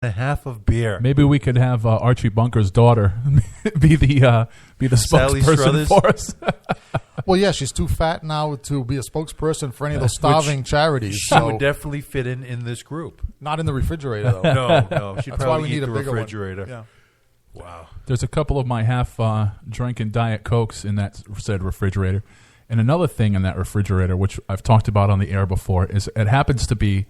and a half of beer. Maybe we could have Archie Bunker's daughter be the Sally spokesperson Struthers? for us. Well, yeah, she's too fat now to be a spokesperson for any of those starving charities. She So would definitely fit in this group. not in the refrigerator, though. No. She'd That's why probably we eat need a the bigger one. refrigerator. Yeah. Wow. There's a couple of my half-drinking Diet Cokes in that said refrigerator. And another thing in that refrigerator, which I've talked about on the air before, is it happens to be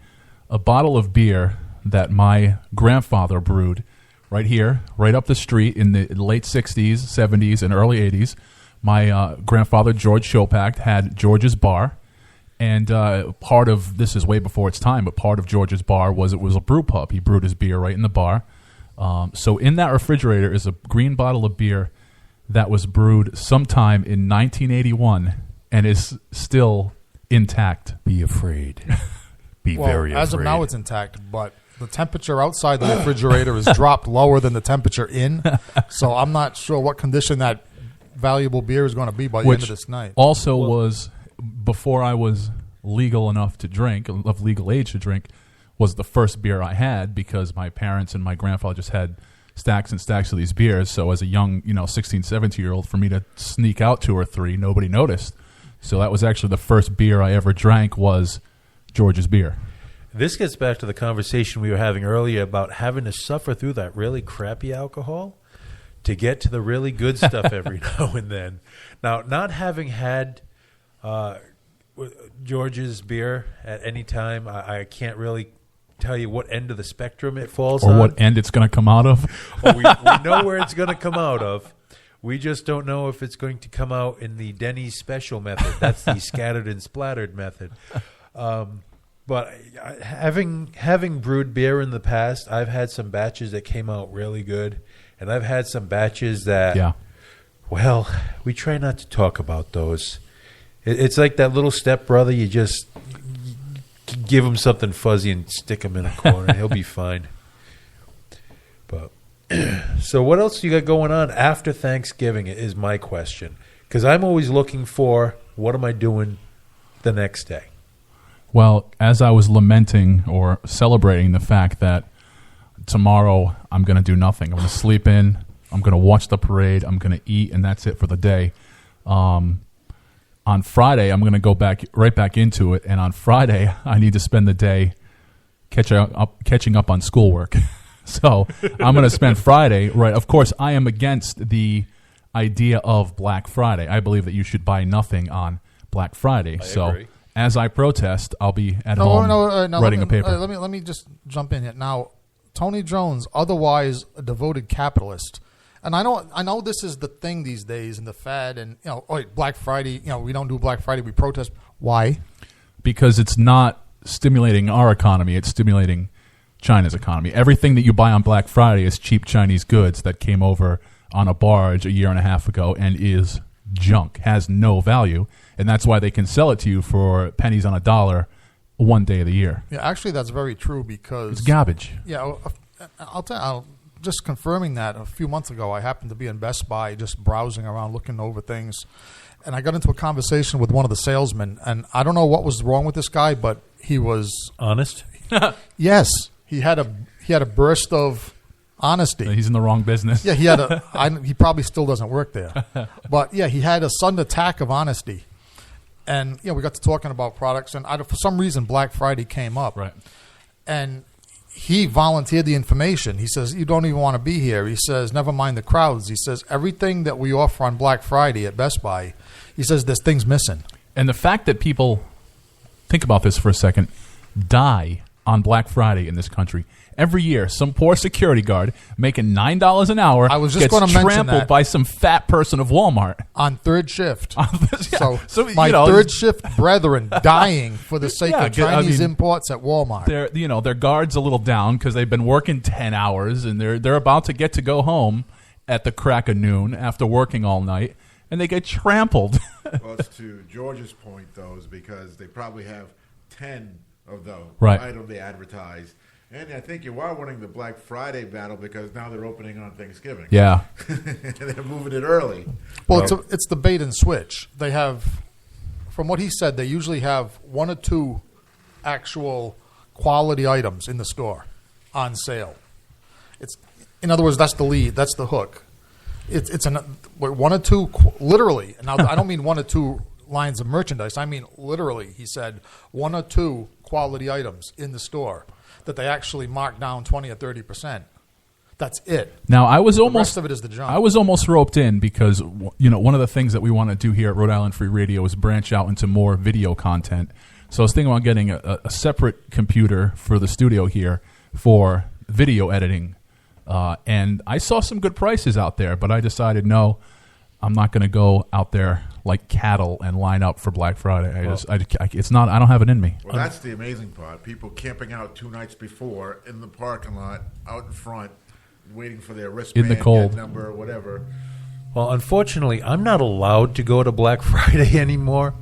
a bottle of beer that my grandfather brewed right here, right up the street in the late 60s, 70s, and early 80s. My grandfather, George Chopact, had George's Bar. And part of, this is way before its time, but part of George's Bar was it was a brew pub. He brewed his beer right in the bar. So in that refrigerator is a green bottle of beer that was brewed sometime in 1981 and is still intact. Be afraid. Be Well, very afraid. as of now, it's intact, but the temperature outside the refrigerator is dropped lower than the temperature in. So I'm not sure what condition that valuable beer is going to be by the end of this night. Also was, before I was legal enough to drink, of legal age to drink, was the first beer I had because my parents and my grandfather just had stacks and stacks of these beers. So as a young, 16, 17-year-old, for me to sneak out 2 or 3, nobody noticed. So that was actually the first beer I ever drank was George's beer. This gets back to the conversation we were having earlier about having to suffer through that really crappy alcohol to get to the really good stuff every now and then. Now, not having had George's beer at any time, I can't really tell you what end of the spectrum it falls Or on. what end it's going to come out of. Well, we know where it's going to come out of. We just don't know if it's going to come out in the Denny's special method. That's the scattered and splattered method. But having brewed beer in the past, I've had some batches that came out really good, and I've had some batches that, well, we try not to talk about those. It's like that little stepbrother. You just give him something fuzzy and stick him in a corner. He'll be fine. But so what else you got going on after Thanksgiving is my question. Because I'm always looking for what am I doing the next day. Well, as I was lamenting or celebrating the fact that tomorrow I'm going to do nothing. I'm going to sleep in. I'm going to watch the parade. I'm going to eat, and that's it for the day. On Friday, I'm going to go right back into it, and on Friday, I need to spend the day catching up on schoolwork. So I'm going to spend Friday, right? Of course, I am against the idea of Black Friday. I believe that you should buy nothing on Black Friday. I agree. As I protest, I'll be at home writing a paper. Let me just jump in here. Now, Tony Jones, otherwise a devoted capitalist, and I know this is the thing these days and the fad, and Black Friday. We don't do Black Friday. We protest. Why? Because it's not stimulating our economy. It's stimulating China's economy. Everything that you buy on Black Friday is cheap Chinese goods that came over on a barge a year and a half ago and is junk, has no value. And that's why they can sell it to you for pennies on a dollar one day of the year. Yeah, actually, that's very true because it's garbage. Yeah, I'll just confirming that. A few months ago, I happened to be in Best Buy, just browsing around, looking over things, and I got into a conversation with one of the salesmen. And I don't know what was wrong with this guy, but he was honest. Yes, he had a burst of honesty. He's in the wrong business. Yeah, he probably still doesn't work there, but yeah, he had a sudden attack of honesty. And we got to talking about products, and for some reason, Black Friday came up. Right. And he volunteered the information. He says, "You don't even want to be here." He says, "Never mind the crowds." He says, "Everything that we offer on Black Friday at Best Buy," he says, "there's things missing." And the fact that people, think about this for a second, die on Black Friday in this country. Every year, some poor security guard making $9 an hour gets trampled by some fat person of Walmart on third shift. Yeah. So my third shift brethren dying for the sake of Chinese imports at Walmart. Their guard's a little down because they've been working 10 hours and they're about to get to go home at the crack of noon after working all night, and they get trampled. Well, it's to George's point, though, is because they probably have 10 of the items they advertise. And I think you are winning the Black Friday battle because now they're opening on Thanksgiving. Yeah. They're moving it early. Well, it's the bait and switch. They have, from what he said, they usually have 1 or 2 actual quality items in the store on sale. It's, in other words, that's the lead. That's the hook. It's one or two, literally. Now, I don't mean one or two lines of merchandise. I mean literally. He said 1 or 2 quality items in the store that they actually mark down 20 or 30%. That's it. Now I was almost the rest of it is the junk. I was almost roped in because one of the things that we want to do here at Rhode Island Free Radio is branch out into more video content. So I was thinking about getting a separate computer for the studio here for video editing, and I saw some good prices out there. But I decided no, I'm not going to go out there like cattle and line up for Black Friday. It's not. I don't have it in me. Well, that's the amazing part. People camping out 2 nights before in the parking lot, out in front, waiting for their wristband, in the cold number, or whatever. Well, unfortunately, I'm not allowed to go to Black Friday anymore.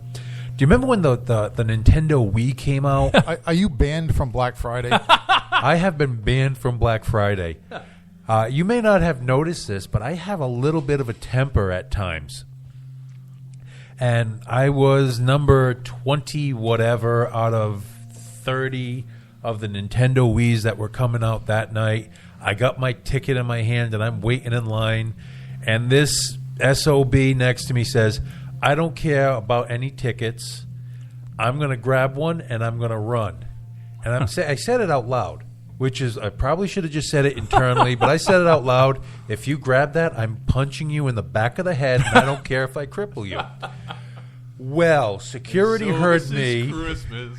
Do you remember when the Nintendo Wii came out? Are you banned from Black Friday? I have been banned from Black Friday. You may not have noticed this, but I have a little bit of a temper at times. And I was number 20 whatever out of 30 of the Nintendo Wiis that were coming out that night. I got my ticket in my hand, and I'm waiting in line. And this SOB next to me says, I don't care about any tickets. I'm going to grab one, and I'm going to run. And I said it out loud, which is I probably should have just said it internally, but I said it out loud. If you grab that, I'm punching you in the back of the head, and I don't care if I cripple you. Well, security heard me. Christmas.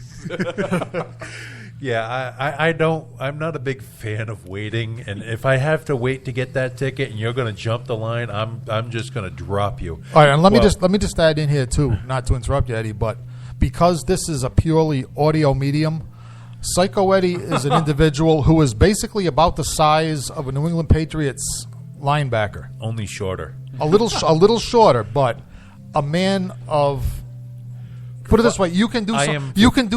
Yeah, I'm not a big fan of waiting, and if I have to wait to get that ticket and you're going to jump the line, I'm just going to drop you. All right, and let me just add in here too, not to interrupt you, Eddie, but because this is a purely audio medium, Psycho Eddie is an individual who is basically about the size of a New England Patriots linebacker. Only shorter. A little shorter, but a man of. Put it this way: you can do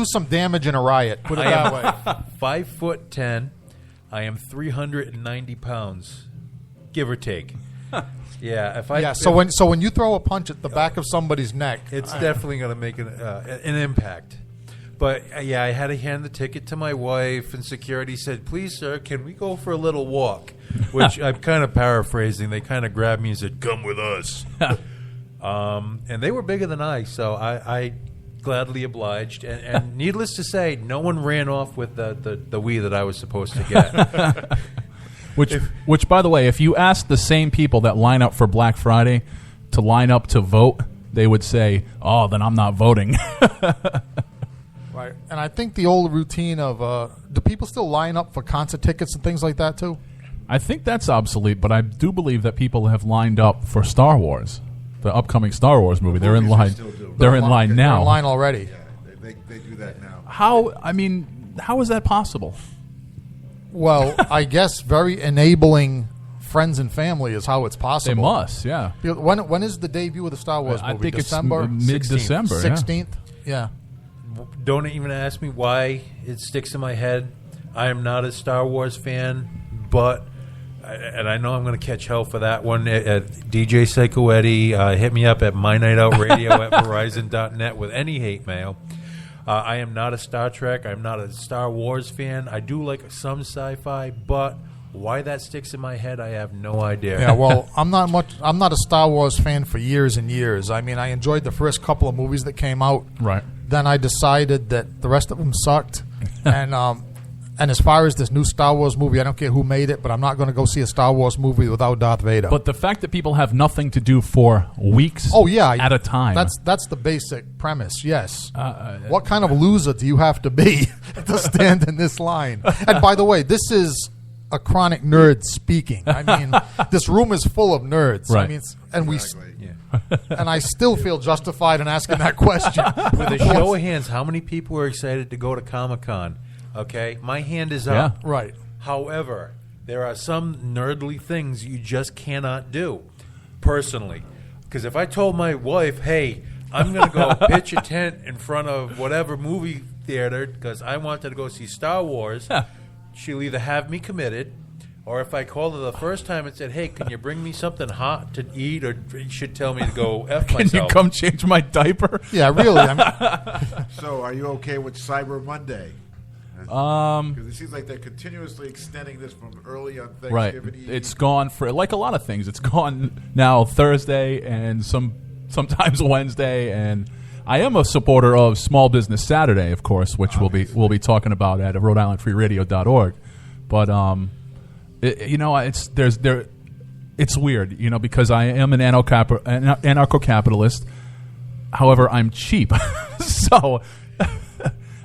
some damage in a riot. Put it that way. 5'10". I am 390 pounds, give or take. Yeah, So when you throw a punch at the back of somebody's neck, it's definitely going to make an impact. But yeah, I had to hand the ticket to my wife, and security said, "Please, sir, can we go for a little walk?" Which I'm kind of paraphrasing. They kind of grabbed me and said, "Come with us." And they were bigger than I, so I gladly obliged. And needless to say, no one ran off with the Wii that I was supposed to get. Which, by the way, if you ask the same people that line up for Black Friday to line up to vote, they would say, "Oh, then I'm not voting." Right, and I think the old routine of do people still line up for concert tickets and things like that too? I think that's obsolete, but I do believe that people have lined up for Star Wars, the upcoming Star Wars movie. They're in line. They're in line now. They're in line already. Yeah, they do that now. How is that possible? Well, I guess very enabling friends and family is how it's possible. They must, yeah. When is the debut of the Star Wars movie? I think December? It's mid-December. 16th? Yeah. Don't even ask me why it sticks in my head. I am not a Star Wars fan, but, and I know I'm going to catch hell for that one, at DJ Psycho Eddie. Hit me up at mynightout@verizon.net with any hate mail. I am not a Star Trek. I'm not a Star Wars fan. I do like some sci-fi, but why that sticks in my head, I have no idea. Yeah, well, I'm not a Star Wars fan for years and years. I mean, I enjoyed the first couple of movies that came out. Right. Then I decided that the rest of them sucked. And as far as this new Star Wars movie, I don't care who made it, but I'm not going to go see a Star Wars movie without Darth Vader. But the fact that people have nothing to do for weeks at a time. That's the basic premise, yes. What kind of loser do you have to be to stand in this line? And by the way, this is a chronic nerd speaking. I mean, this room is full of nerds. Right. I mean, and I still feel justified in asking that question. With a show of hands, how many people were excited to go to Comic-Con? Okay, my hand is up. Yeah. Right. However, there are some nerdly things you just cannot do, personally. Because if I told my wife, hey, I'm going to go pitch a tent in front of whatever movie theater because I wanted to go see Star Wars, she'll either have me committed, or if I called her the first time and said, hey, can you bring me something hot to eat, or she'd tell me to go F myself. Can you come change my diaper? Yeah, really. So are you okay with Cyber Monday? Because it seems like they're continuously extending this from early on Thanksgiving Eve. It's gone for, like a lot of things, it's gone now Thursday and sometimes Wednesday, and I am a supporter of Small Business Saturday, of course, which we'll be talking about at Rhode-IslandFreeRadio.org. But it's weird, because I am an anarcho-capitalist. However, I'm cheap, so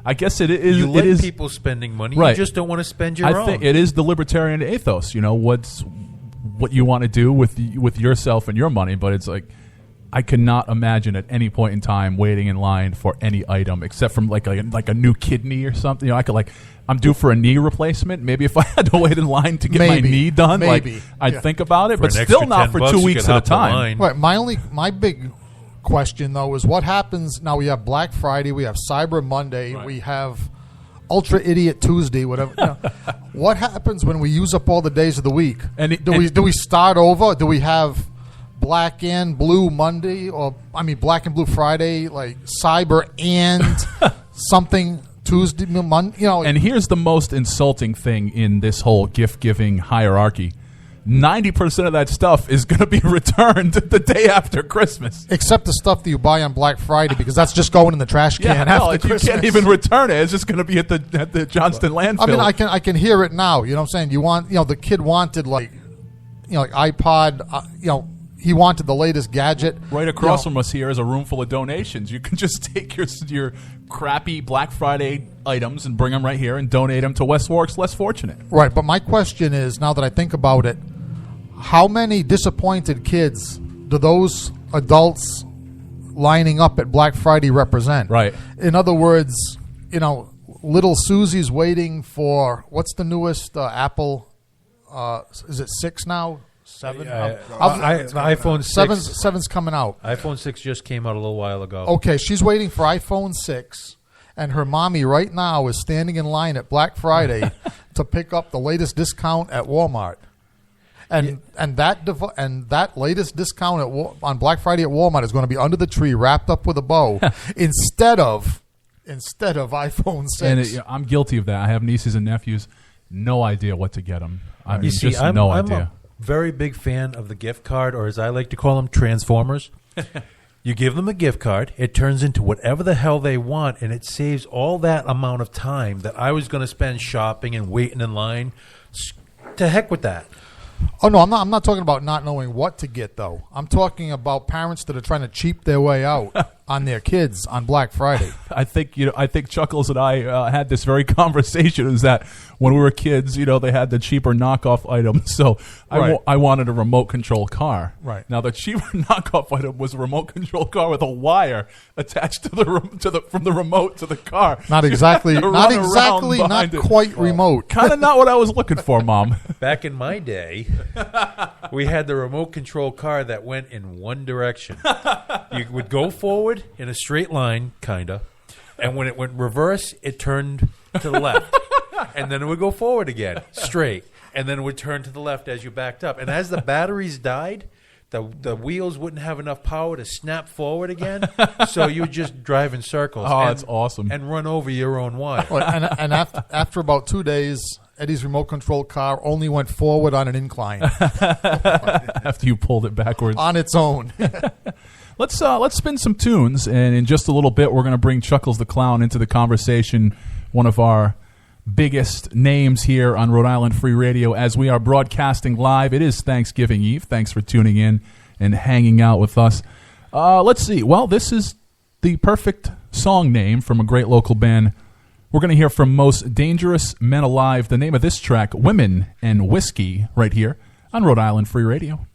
I guess it is. You let people spending money. Right. You just don't want to spend your own. I think it is the libertarian ethos. What you want to do with yourself and your money, but it's like, I cannot imagine at any point in time waiting in line for any item except from like a new kidney or something. I'm due for a knee replacement. Maybe if I had to wait in line to get my knee done, I'd think about it, but still not for 2 weeks at a time. Right. My big question though is what happens now. We have Black Friday, we have Cyber Monday, we have Ultra Idiot Tuesday, whatever. What happens when we use up all the days of the week? Do we start over? Do we have Black and Blue Monday, Black and Blue Friday, like Cyber and something Tuesday, Monday? And here's the most insulting thing in this whole gift-giving hierarchy. 90% of that stuff is going to be returned the day after Christmas. Except the stuff that you buy on Black Friday, because that's just going in the trash can after Christmas. You can't even return it. It's just going to be at the Johnston landfill. I can hear it now. You know what I'm saying? You want, the kid wanted like iPod, he wanted the latest gadget. Right across from us here is a room full of donations. You can just take your crappy Black Friday items and bring them right here and donate them to West Warwick's less fortunate. Right, but my question is, now that I think about it, how many disappointed kids do those adults lining up at Black Friday represent? Right. In other words, little Susie's waiting for, what's the newest Apple? Is it 6 now? 7? iPhone 6. 7's coming out. iPhone 6 just came out a little while ago. Okay, she's waiting for iPhone 6, and her mommy right now is standing in line at Black Friday to pick up the latest discount at Walmart. And that latest discount on Black Friday at Walmart is going to be under the tree, wrapped up with a bow, instead of iPhone 6. And I'm guilty of that. I have nieces and nephews. No idea what to get them. I'm no idea. A very big fan of the gift card, or as I like to call them, Transformers. You give them a gift card, it turns into whatever the hell they want, and it saves all that amount of time that I was going to spend shopping and waiting in line. To heck with that. Oh no, I'm not talking about not knowing what to get though. I'm talking about parents that are trying to cheap their way out on their kids on Black Friday. I think Chuckles and I had this very conversation. Is that when we were kids, they had the cheaper knockoff items. So I wanted a remote control car. Right. Now the cheaper knockoff item was a remote control car with a wire attached from the remote to the car. Not exactly, not quite remote. Kind of not what I was looking for, Mom. Back in my day, we had the remote control car that went in one direction. You would go forward in a straight line, kind of, and when it went reverse, it turned to the left. And then it would go forward again, straight, and then it would turn to the left as you backed up. And as the batteries died, the wheels wouldn't have enough power to snap forward again, so you would just drive in circles. Oh, that's awesome. And run over your own wire. Well, and after about 2 days, Eddie's remote control car only went forward on an incline. After you pulled it backwards. On its own. Let's spin some tunes, and in just a little bit, we're going to bring Chuckles the Clown into the conversation, one of our biggest names here on Rhode Island Free Radio as we are broadcasting live. It is Thanksgiving Eve. Thanks for tuning in and hanging out with us. Let's see. Well, this is the perfect song name from a great local band. We're going to hear from Most Dangerous Men Alive. The name of this track, Women and Whiskey, right here on Rhode Island Free Radio.